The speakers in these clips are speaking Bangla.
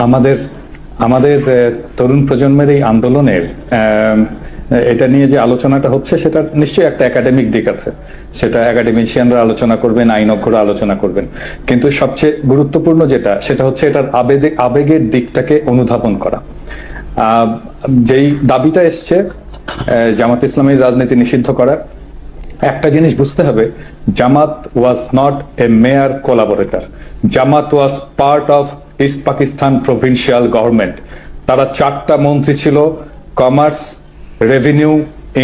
আমাদের আমাদের তরুণ প্রজন্মের এই আন্দোলনের এটা নিয়ে যে আলোচনাটা হচ্ছে সেটা নিশ্চয়ই একটা একাডেমিক দিক আছে, সেটা একাডেমিশিয়ানরা আলোচনা করবেন, আইনজ্ঞরা আলোচনা করবেন, কিন্তু সবচেয়ে গুরুত্বপূর্ণ যেটা সেটা হচ্ছে এটার আবেগের দিকটাকে অনুধাবন করা। যেই দাবিটা এসছে জামাত ইসলামের রাজনীতি নিষিদ্ধ করার, একটা জিনিস বুঝতে হবে, Jamaat was not a mere collaborator, Jamaat was part of east Pakistan provincial government. তারা 4টা মন্ত্রী ছিল, commerce, revenue,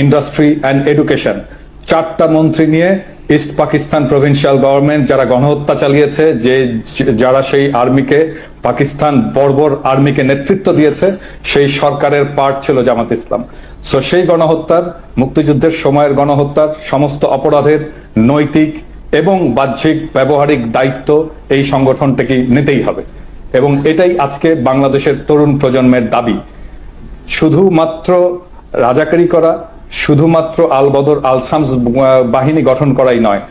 industry and education. 4টা মন্ত্রী নিয়ে ইস্ট পাকিস্তান প্রভিন্সিয়াল গভর্নমেন্ট যারা গণহত্যা চালিয়েছে, যারা সেই আর্মিকে, পাকিস্তান বর্বর আর্মিকে নেতৃত্ব দিয়েছে, সেই সরকারের পার্ট ছিল জামাত ইসলাম। সো সেই গণহত্যার, মুক্তিযুদ্ধের সময়ের গণহত্যার সমস্ত অপরাধের নৈতিক এবং বাহ্যিক ব্যবহারিক দায়িত্ব এই সংগঠনটাকে নিতেই হবে, এবং এটাই আজকে বাংলাদেশের তরুণ প্রজন্মের দাবি। শুধুমাত্র রাজাকারি করা, শুধুমাত্র আল বদর আল শামস বাহিনী গঠন করাই নয়,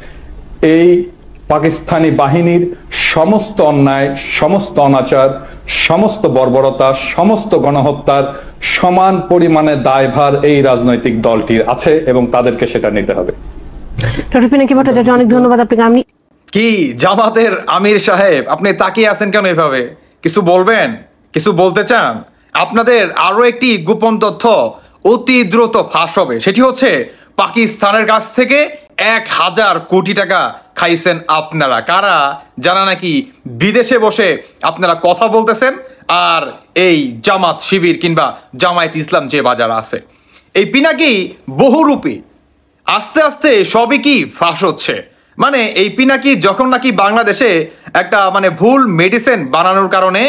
এই পাকিস্তানি বাহিনীর সমস্ত অন্যায়, সমস্ত অনাচার, সমস্ত বর্বরতা, সমস্ত গণহত্যার সমান পরিমাণে দায়ভার এই রাজনৈতিক দলটির আছে এবং তাদেরকে সেটা নিতে হবে। ডক্টর পিনাকি ভট্টাচার্য, অনেক ধন্যবাদ আপনাকে। আমি কি জামাতের আমির সাহেব, আপনি তাকিয়ে আছেন কেন এভাবে? কিছু বলবেন? কিছু বলতে চান? আপনাদের আরো একটি গোপন তথ্য অতি দ্রুত ফাঁস হবে, সেটি হচ্ছে পাকিস্তানের কাছ থেকে 1000 কোটি টাকা খাইছেন আপনারা। কারা? যারা নাকি বিদেশে বসে আপনারা কথা বলতেছেন, আর এই জামাত শিবির কিংবা জামায়াত ইসলাম যে বাজার আছে, এই পিনাকি বহুরূপী। আস্তে আস্তে সবই কি ফাঁস হচ্ছে। মানে এই পিনাকি যখন নাকি বাংলাদেশে একটা ভুল মেডিসিন বানানোর কারণে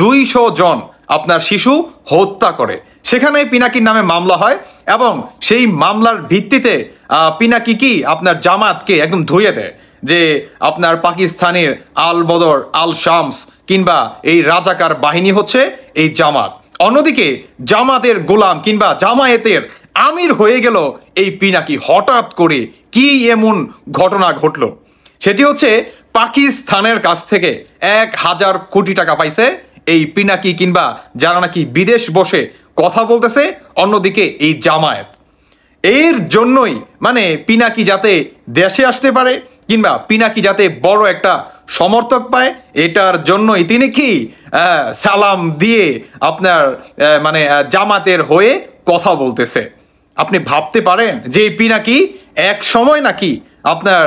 200 জন আপনার শিশু হত্যা করে, সেখানে পিনাকির নামে মামলা হয় এবং সেই মামলার ভিত্তিতে পিনাকি কি আপনার জামাতকে একদম ধুয়ে দেয় যে আপনার পাকিস্তানের আল বদর আল শামস কিংবা এই রাজাকার বাহিনী হচ্ছে এই জামাত। অন্যদিকে জামাতের গোলাম কিংবা জামায়াতের আমির হয়ে গেল এই পিনাকি। হঠাৎ করে কি এমন ঘটনা ঘটলো? সেটি হচ্ছে পাকিস্তানের কাছ থেকে 1000 কোটি টাকা পাইছে এই পিনাকি কিংবা যারা নাকি বিদেশ বসে কথা বলতেছে, অন্যদিকে এই জামায়াত। এর জন্যই পিনাকি যাতে দেশে আসতে পারে কিংবা পিনাকি যাতে বড় একটা সমর্থক পায়, এটার জন্যই তিনি কি সালাম দিয়ে আপনার জামাতের হয়ে কথা বলতেছে। আপনি ভাবতে পারেন যে পিনাকি এক সময় নাকি আপনার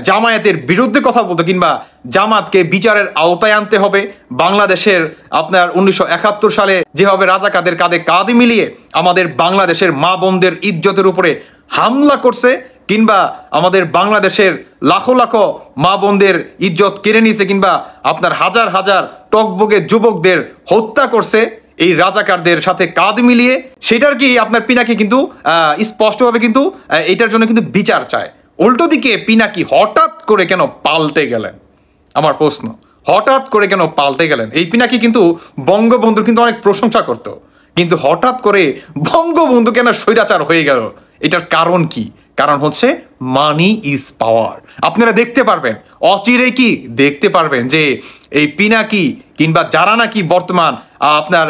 জামায়াতের বিরুদ্ধে কথা বলতো কিংবা জামাতকে বিচারের আওতায় আনতে হবে। বাংলাদেশের আপনার 1971 সালে যেভাবে রাজাকারদের কাঁধে কাঁধ মিলিয়ে আমাদের বাংলাদেশের মা বোনদের ইজ্জতের উপরে হামলা করছে কিংবা আমাদের বাংলাদেশের লাখো লাখো মা বোনদের ইজ্জত কেড়ে নিয়েছে কিংবা আপনার হাজার হাজার টকবগে যুবকদের হত্যা করছে এই রাজাকারদের সাথে কাঁধ মিলিয়ে, সেটার কি আপনার পিনাকি কিন্তু স্পষ্টভাবে কিন্তু এটার জন্য কিন্তু বিচার চায়। উল্টো দিকে পিনাকি হঠাৎ করে কেন পাল্টে গেলেন? আমার প্রশ্ন, হঠাৎ করে কেন পাল্টে গেলেন? এই পিনাকি কিন্তু বঙ্গবন্ধুর কিন্তু অনেক প্রশংসা করত, কিন্তু হঠাৎ করে বঙ্গবন্ধু কেন স্বৈরাচার হয়ে গেল? এটার কারণ কি? কারণ হচ্ছে মানি ইজ পাওয়ার। আপনারা দেখতে পারবেন, অচিরেই কি দেখতে পারবেন যে এই পিনাকি কিংবা যারা নাকি বর্তমান আপনার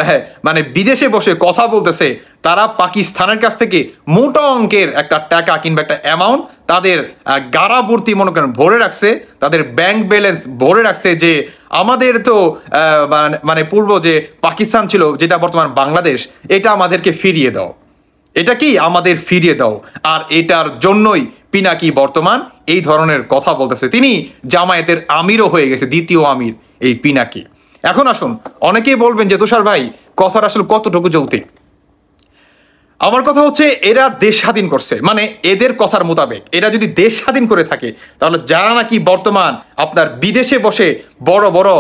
বিদেশে বসে কথা বলতেছে, তারা পাকিস্তানের কাছ থেকে মোটা অঙ্কের একটা টাকা কিংবা একটা অ্যামাউন্ট তাদের গাড়াবর্তি মনে করেন ভরে রাখছে, তাদের ব্যাংক ব্যালেন্স ভরে রাখছে যে আমাদের তো পূর্ব যে পাকিস্তান ছিল, যেটা বর্তমান বাংলাদেশ, এটা আমাদেরকে ফিরিয়ে দাও, এটা কি আমাদের ফিরিয়ে দাও। আর এটার জন্যই পিনাকি বর্তমান এই ধরনের কথা বলতেছে। তিনি জামায়াতের আমিরও হয়ে গেছে, দ্বিতীয় আমির এই পিনাকি। এখন আসুন, অনেকেই বলবেন যে তুষার ভাই কথার আসলে কতটুকু যৌক্তিক। আমার কথা হচ্ছে এরা দেশ স্বাধীন করছে, এদের কথার মোতাবেক এরা যদি দেশ স্বাধীন করে থাকে, তাহলে যারা নাকি বর্তমান আপনার বিদেশে বসে বড় বড়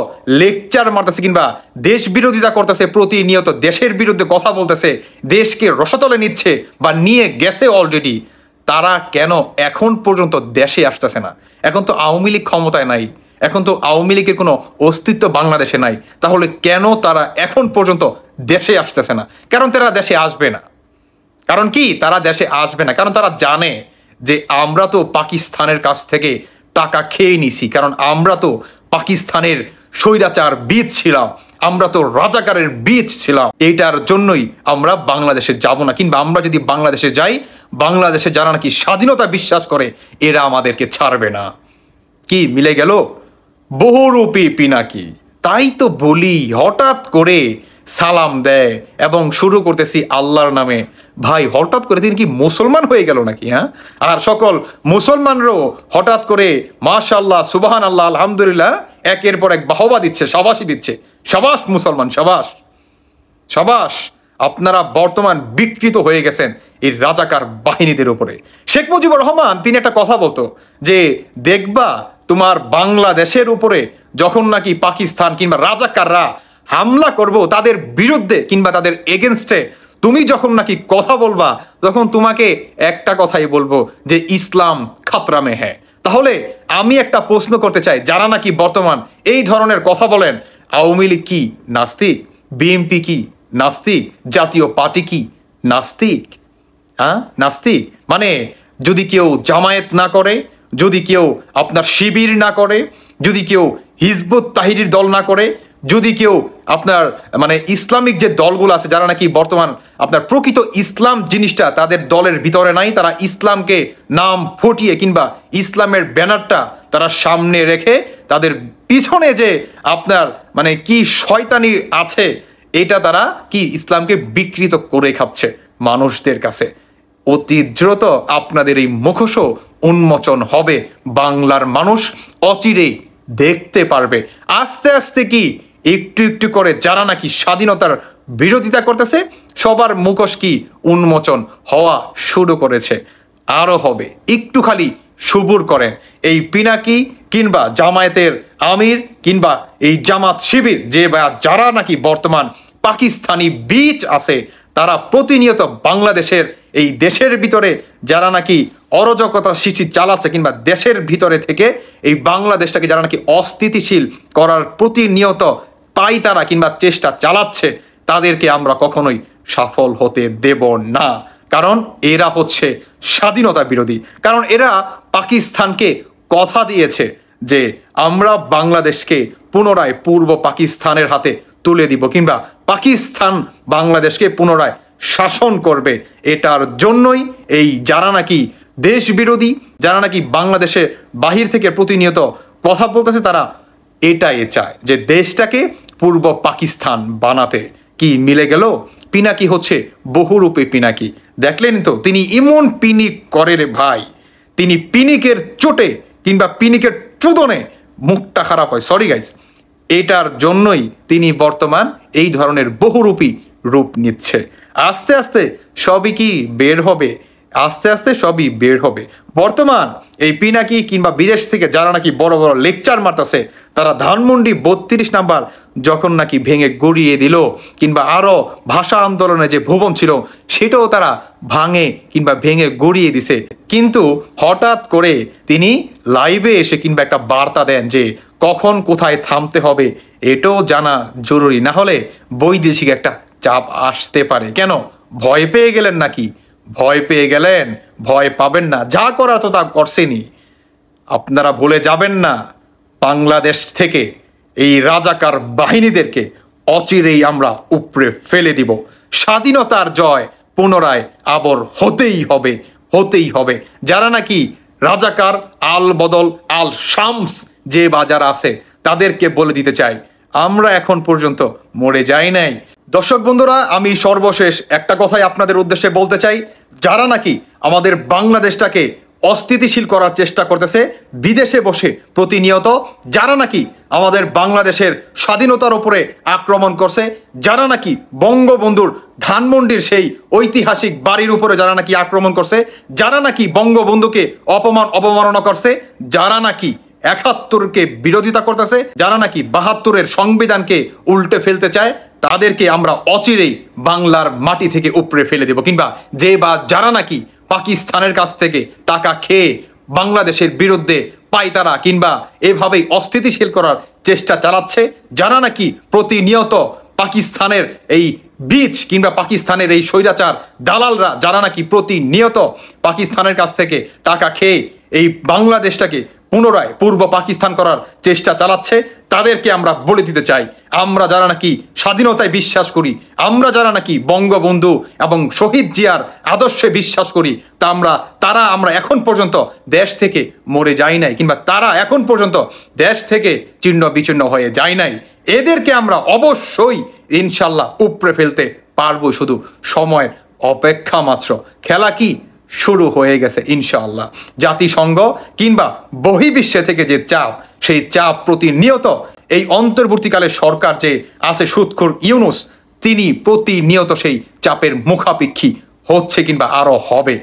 লেকচার মারতেছে কিংবা দেশ বিরোধিতা করতেছে, প্রতিনিয়ত দেশের বিরুদ্ধে কথা বলতেছে, দেশকে রসাতলে নিচ্ছে বা নিয়ে গেছে অলরেডি, তারা কেন এখন পর্যন্ত দেশে আসতেছে না? এখন তো আওয়ামী লীগ ক্ষমতায় নাই, এখন তো আওয়ামী লীগের কোনো অস্তিত্ব বাংলাদেশে নাই, তাহলে কেন তারা এখন পর্যন্ত দেশে আসতেছে না? কারণ তারা দেশে আসবে না। কারণ কি তারা দেশে আসবে না? কারণ তারা জানে যে আমরা তো পাকিস্তানের কাছ থেকে টাকা খেয়ে নিছি, কারণ আমরা তো পাকিস্তানের স্বৈরাচার বিদ ছিলাম, আমরা তো রাজাকারের বীজ ছিলাম, এইটার জন্যই আমরা বাংলাদেশে যাব না, কিংবা আমরা যদি বাংলাদেশে যাই, বাংলাদেশে যারা নাকি স্বাধীনতা বিশ্বাস করে এরা আমাদেরকে ছাড়বে না। কি মিলে গেল? বহুরূপী পিনাকি। তাই তো বলি, হঠাৎ করে সালাম দেয় এবং শুরু করতেছি আল্লাহর নামে। ভাই, হঠাৎ করে তিনি কি মুসলমান হয়ে গেল নাকি? হ্যাঁ, আর সকল মুসলমানরাও হঠাৎ করে মাশাআল্লাহ, সুবহান আল্লাহ, আলহামদুলিল্লাহ একের পর এক বাহবা দিচ্ছে, শাবাশি দিচ্ছে। শাবাশ মুসলমান, শাবাশ শাবাশ। আপনারা বর্তমান বিকৃত হয়ে গেছেন এই রাজাকার বাহিনীদের উপরে। শেখ মুজিবুর রহমান তিনি একটা কথা বলতো যে, দেখবা তোমার বাংলাদেশের উপরে যখন নাকি পাকিস্তান কিংবা রাজাকাররা হামলা করব, তাদের বিরুদ্ধে কিংবা তাদের এগেনস্টে তুমি যখন নাকি কথা বলবা, তখন তোমাকে একটা কথাই বলবো যে ইসলাম খাতরা মে হ্যায়। তাহলে আমি একটা প্রশ্ন করতে চাই, যারা নাকি বর্তমান এই ধরনের কথা বলেন, আওয়ামী লীগ কি নাস্তিক? বিএনপি কি নাস্তিক? জাতীয় পার্টি কি নাস্তিক? হ্যাঁ, নাস্তিক মানে যদি কেউ জামায়াত না করে, যদি কেউ আপনার শিবির না করে, যদি কেউ হিজবুত তাহরির দল না করে, যদি কেউ আপনার মানে ইসলামিক যে দলগুলো আছে যারা নাকি বর্তমান আপনার প্রকৃত ইসলাম জিনিসটা তাদের দলের ভিতরে নাই, তারা ইসলামকে নাম ফুটিয়ে কিংবা ইসলামের ব্যানারটা তারা সামনে রেখে তাদের পিছনে যে আপনার মানে কি শয়তানি আছে, এটা তারা কি ইসলামকে বিকৃত করে খাচ্ছে মানুষদের কাছে। অতি দ্রুত আপনাদের এই মুখোশ উন্মোচন হবে, বাংলার মানুষ অচিরেই দেখতে পারবে। আস্তে আস্তে কি একটু একটু করে যারা নাকি স্বাধীনতার বিরোধিতা করতেছে সবার মুখোশ কি উন্মোচন হওয়া শুরু করেছে, আরো হবে। একটু খালি সবুর করেন। এই পিনাকি কিংবা জামায়াতের আমির কিংবা এই জামাত শিবির যে বা যারা নাকি বর্তমান পাকিস্তানি বীজ আছে, তারা প্রতিনিয়ত বাংলাদেশের এই দেশের ভিতরে যারা নাকি অরাজকতা সৃষ্টি চালাচ্ছে কিংবা দেশের ভিতরে থেকে এই বাংলাদেশটাকে যারা নাকি অস্থিতিশীল করার প্রতিনিয়ত পায়তারা কিংবা চেষ্টা চালাচ্ছে, তাদেরকে আমরা কখনোই সফল হতে দেব না। কারণ এরা হচ্ছে স্বাধীনতা বিরোধী। কারণ এরা পাকিস্তানকে কথা দিয়েছে যে আমরা বাংলাদেশকে পুনরায় পূর্ব পাকিস্তানের হাতে তুলে দিব কিংবা পাকিস্তান বাংলাদেশকে পুনরায় শাসন করবে। এটার জন্যই এই যারা নাকি দেশ বিরোধী, যারা নাকি বাংলাদেশে বাহির থেকে প্রতিনিয়ত কথা বলতেছে, তারা এটাই চায় যে দেশটাকে পূর্ব পাকিস্তান বানাতে। কি মিলে গেল? পিনাকি হচ্ছে বহুরূপী পিনাকি। দেখলেন তো তিনি এমন পিনিক করে রে ভাই, তিনি পিনিকের চোটে কিংবা পিনিকের চুদনে মুখটা খারাপ হয়। সরি গাইস, এটার জন্যই তিনি বর্তমান এই ধরনের বহুরূপী রূপ নিচ্ছে। আস্তে আস্তে সবই কি বের হবে, আস্তে আস্তে সবই বের হবে। বর্তমান এই পিনাকি কিংবা বিদেশ থেকে যারা নাকি বড় বড় লেকচার মারতেছে, তারা ধানমন্ডি 32 নাম্বার যখন নাকি ভেঙে গড়িয়ে দিল কিংবা আরো ভাষা আন্দোলনে যে ভুবন ছিল সেটাও তারা ভাঙে কিংবা ভেঙে গড়িয়ে দিছে। কিন্তু হঠাৎ করে তিনি লাইভে এসে কিংবা একটা বার্তা দেন যে কখন কোথায় থামতে হবে এটাও জানা জরুরি, না হলে বৈদেশিক একটা চাপ আসতে পারে। কেন ভয় পেয়ে গেলেন নাকি? ভয় পেয়ে গেলেন? ভয় পাবেন না, যা করার তো তা করছেনই। আপনারা ভুলে যাবেন না, বাংলাদেশ থেকে এই রাজাকার বাহিনীদেরকে অচিরেই আমরা উপড়ে ফেলে দিব। স্বাধীনতার জয় পুনরায় আবার হতেই হবে, হতেই হবে। যারা নাকি রাজাকার আল বদল আল শামস যে বাজার আছে, তাদেরকে বলে দিতে চাই আমরা এখন পর্যন্ত মরে যাই নাই। দর্শক বন্ধুরা, আমি সর্বশেষ একটা কথাই আপনাদের উদ্দেশ্যে বলতে চাই, যারা নাকি আমাদের বাংলাদেশটাকে অস্থিতিশীল করার চেষ্টা করতেছে বিদেশে বসে প্রতিনিয়ত, যারা নাকি আমাদের বাংলাদেশের স্বাধীনতার উপরে আক্রমণ করছে, যারা নাকি বঙ্গবন্ধুর ধানমন্ডির সেই ঐতিহাসিক বাড়ির উপরে যারা নাকি আক্রমণ করছে, যারা নাকি বঙ্গবন্ধুকে অবমাননা করছে, যারা নাকি ৭১কে বিরোধিতা করতেছে, যারা নাকি ৭২-এর সংবিধানকে উল্টে ফেলতে চায়, তাদেরকে আমরা অচিরেই বাংলার মাটি থেকে উপড়ে ফেলে দেব। কিংবা যে বা যারা নাকি পাকিস্তানের কাছ থেকে টাকা খেয়ে বাংলাদেশের বিরুদ্ধে পায়তারা কিংবা এভাবেই অস্থিতিশীল করার চেষ্টা চালাচ্ছে, যারা নাকি প্রতিনিয়ত পাকিস্তানের এই বীজ কিংবা পাকিস্তানের এই স্বৈরাচার দালালরা যারা নাকি প্রতিনিয়ত পাকিস্তানের কাছ থেকে টাকা খেয়ে এই বাংলাদেশটাকে পুনরায় পূর্ব পাকিস্তান করার চেষ্টা চালাচ্ছে, তাদেরকে আমরা বলে দিতে চাই, আমরা যারা নাকি স্বাধীনতায় বিশ্বাস করি, আমরা যারা নাকি বঙ্গবন্ধু এবং শহীদ জিয়ার আদর্শে বিশ্বাস করি, তারা আমরা এখন পর্যন্ত দেশ থেকে মরে যাই নাই, কিংবা তারা এখন পর্যন্ত দেশ থেকে ছিন্ন বিচ্ছিন্ন হয়ে যায় নাই। এদেরকে আমরা অবশ্যই ইনশাল্লাহ উপড়ে ফেলতে পারবো, শুধু সময়ের অপেক্ষা মাত্র। খেলা কি শুরু হয়ে গেছে ইনশাআল্লাহ। জাতিসংঘ কিংবা বহির্বিশ্বে থেকে যে চাপ, সেই চাপ প্রতিনিয়ত এই অন্তর্বর্তীকালে সরকার যে আছে সুদখোর ইউনূস, তিনি প্রতিনিয়ত সেই চাপের মুখাপেক্ষী হচ্ছে কিংবা আরো হবে।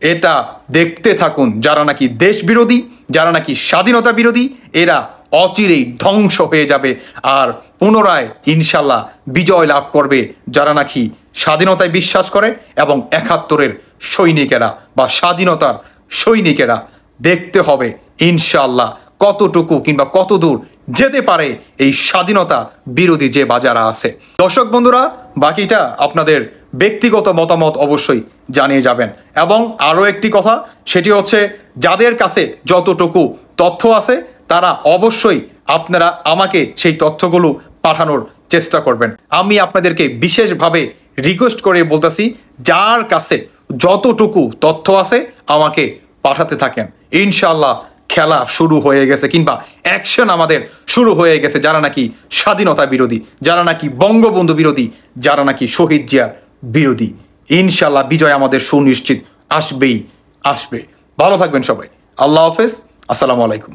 এটা দেখতে থাকুন। যারা নাকি দেশ বিরোধী, যারা নাকি স্বাধীনতা বিরোধী, এরা অচিরেই ধ্বংস হয়ে যাবে, আর পুনরায় ইনশাল্লাহ বিজয় লাভ করবে যারা নাকি স্বাধীনতায় বিশ্বাস করে এবং ৭১-এর সৈনিকেরা বা স্বাধীনতার সৈনিকেরা। দেখতে হবে ইনশাল্লাহ কতটুকু কিংবা কত দূর যেতে পারে এই স্বাধীনতা বিরোধী যে বাজারা আছে। দর্শক বন্ধুরা, বাকিটা আপনাদের ব্যক্তিগত মতামত অবশ্যই জানিয়ে যাবেন। এবং আরও একটি কথা, সেটি হচ্ছে যাদের কাছে যতটুকু তথ্য আছে তারা অবশ্যই আপনারা আমাকে সেই তথ্যগুলো পাঠানোর চেষ্টা করবেন। আমি আপনাদেরকে বিশেষভাবে রিকোয়েস্ট করে বলতেছি, যার কাছে যতটুকু তথ্য আছে আমাকে পাঠাতে থাকেন। ইনশাল্লাহ খেলা শুরু হয়ে গেছে, কিংবা অ্যাকশন আমাদের শুরু হয়ে গেছে। যারা নাকি স্বাধীনতা বিরোধী, যারা নাকি বঙ্গবন্ধু বিরোধী, যারা নাকি শহীদ জিয়ার বিরোধী, ইনশাল্লাহ বিজয় আমাদের সুনিশ্চিত আসবেই আসবে। ভালো থাকবেন সবাই। আল্লাহ হাফেজ। আসসালামু আলাইকুম।